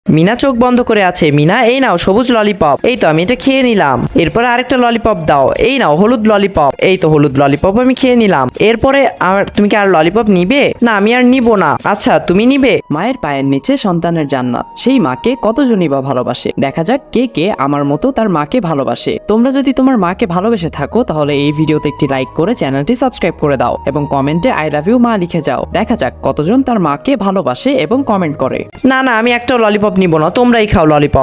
মিনা চোখ বন্ধ করে আছে। মিনা, এই নাও সবুজ ললিপপ। এই তো আমি এটা খেয়ে নিলাম। এরপরে আরেকটা ললিপপ দাও। এই নাও হলুদ ললিপপ। এই তো হলুদ ললিপপ আমি খেয়ে নিলাম। এরপরে তুমি কি আর ললিপপ নিবে? না, আমি আর নিব না। আচ্ছা, তুমি নিবে? মায়ের পায়ের নিচে সন্তানের জান্নাত। সেই মাকে কতজনই বা ভালোবাসে। দেখা যাক কে কে আমার মতো তার মাকে ভালোবাসে। তোমরা যদি তোমার মাকে ভালোবেসে থাকো তাহলে এই ভিডিওতে একটি লাইক করে চ্যানেলটি সাবস্ক্রাইব করে দাও এবং কমেন্টে আই লাভ ইউ মা লিখে যাও। দেখা যাক কতজন তার মাকে ভালোবাসে এবং কমেন্ট করে। না না, আমি একটাও ললিপপ নিব না, তোমরাই খাও ললিপপ।